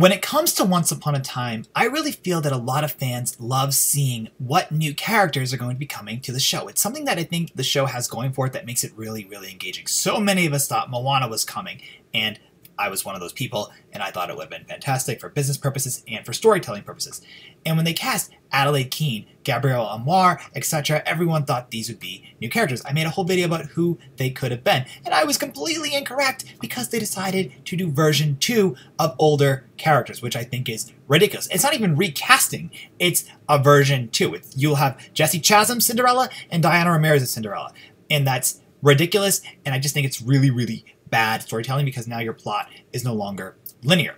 When it comes to Once Upon a Time, I really feel that a lot of fans love seeing what new characters are going to be coming to the show. It's something that I think the show has going for it that makes it really, really engaging. So many of us thought Moana was coming, and I was one of those people, and I thought it would have been fantastic for business purposes and for storytelling purposes. And when they cast Adelaide Keene, Gabrielle Anwar, etc., everyone thought these would be new characters. I made a whole video about who they could have been, and I was completely incorrect because they decided to do version 2 of older characters, which I think is ridiculous. It's not even recasting, it's a version 2. You'll have Jesse Chasm Cinderella and Diana Ramirez as Cinderella, and that's ridiculous, and I just think it's really, really bad storytelling because now your plot is no longer linear.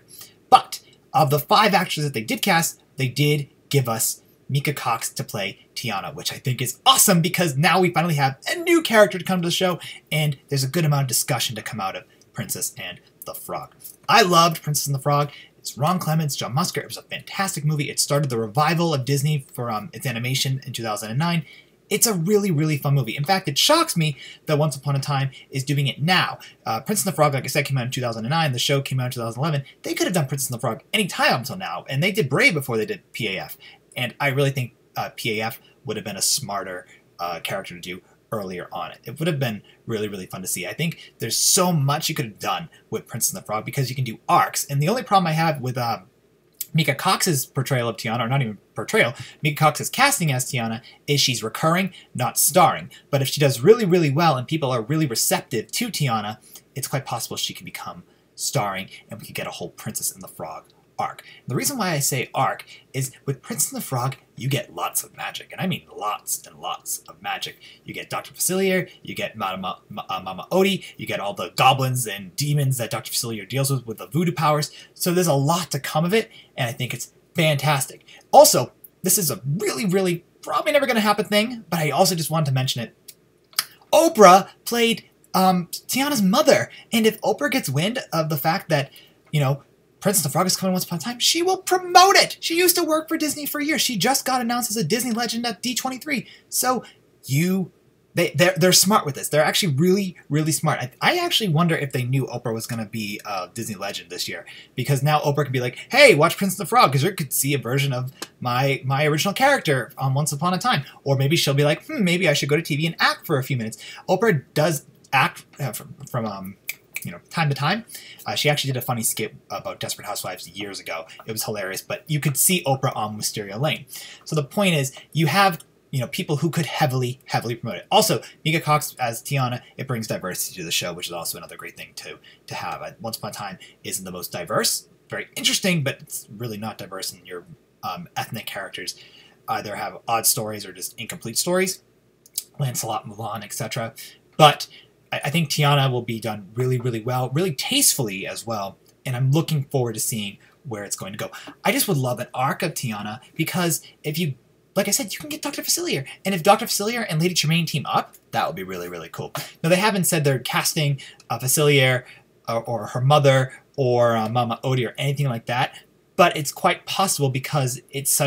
But of the 5 actors that they did cast, they did give us Mika Cox to play Tiana, which I think is awesome because now we finally have a new character to come to the show, and there's a good amount of discussion to come out of Princess and the Frog. I loved Princess and the Frog. It's Ron Clements, John Musker. It was a fantastic movie. It started the revival of Disney for its animation in 2009. It's a really, really fun movie. In fact, it shocks me that Once Upon a Time is doing it now. Princess and the Frog, like I said, came out in 2009. The show came out in 2011. They could have done Princess and the Frog any time until now, and they did Brave before they did PAF. And I really think PAF would have been a smarter character to do earlier on. It would have been really, really fun to see. I think there's so much you could have done with Princess and the Frog because you can do arcs. And the only problem I have with Mika Cox's portrayal of Tiana, or not even portrayal, Mika Cox's casting as Tiana, is she's recurring, not starring. But if she does really, really well and people are really receptive to Tiana, it's quite possible she can become starring and we could get a whole Princess and the Frog arc. The reason why I say arc is with Princess and the Frog, you get lots of magic, and I mean lots and lots of magic. You get Dr. Facilier, you get Mama Odie, you get all the goblins and demons that Dr. Facilier deals with the voodoo powers, so there's a lot to come of it, and I think it's fantastic. Also, this is a really, really probably never going to happen thing, but I also just wanted to mention it. Oprah played Tiana's mother, and if Oprah gets wind of the fact that, you know, Princess and the Frog is coming Once Upon a Time, she will promote it! She used to work for Disney for years. She just got announced as a Disney legend at D23. So, they're smart with this. They're actually really, really smart. I actually wonder if they knew Oprah was going to be a Disney legend this year. Because now Oprah can be like, hey, watch Princess and the Frog, because you could see a version of my original character on Once Upon a Time. Or maybe she'll be like, maybe I should go to TV and act for a few minutes. Oprah does act from time to time. She actually did a funny skit about Desperate Housewives years ago. It was hilarious, but you could see Oprah on Wisteria Lane. So the point is, you have people who could heavily promote it. Also, Mika Cox as Tiana, it brings diversity to the show, which is also another great thing to have. Once Upon a Time isn't the most diverse, very interesting, but it's really not diverse in your ethnic characters. Either have odd stories or just incomplete stories. Lancelot, Mulan, etc. But I think Tiana will be done really, really well, really tastefully as well, and I'm looking forward to seeing where it's going to go. I just would love an arc of Tiana because if you, like I said, you can get Dr. Facilier, and if Dr. Facilier and Lady Tremaine team up, that would be really, really cool. Now, they haven't said they're casting Facilier or her mother or Mama Odie or anything like that, but it's quite possible because it's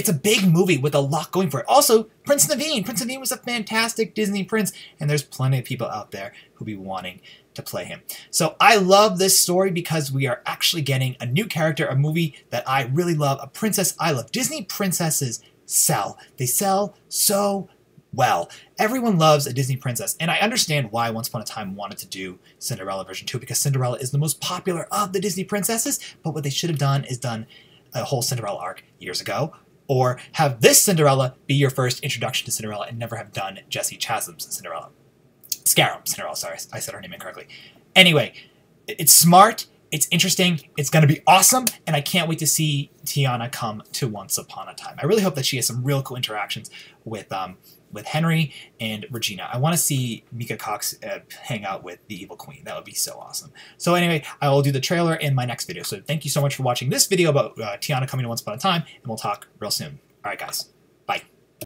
a big movie with a lot going for it. Also, Prince Naveen. Prince Naveen was a fantastic Disney prince, and there's plenty of people out there who'll be wanting to play him. So I love this story because we are actually getting a new character, a movie that I really love, a princess I love. Disney princesses sell. They sell so well. Everyone loves a Disney princess, and I understand why Once Upon a Time wanted to do Cinderella version 2, because Cinderella is the most popular of the Disney princesses, but what they should have done is done a whole Cinderella arc years ago, or have this Cinderella be your first introduction to Cinderella and never have done Jesse Chasm's Cinderella. Cinderella, sorry, I said her name incorrectly. Anyway, it's smart, it's interesting, it's going to be awesome, and I can't wait to see Tiana come to Once Upon a Time. I really hope that she has some real cool interactions with Henry and Regina. I want to see Mika Cox hang out with the Evil Queen. That would be so awesome. So anyway, I will do the trailer in my next video. So thank you so much for watching this video about Tiana coming to Once Upon a Time, and we'll talk real soon. All right, guys.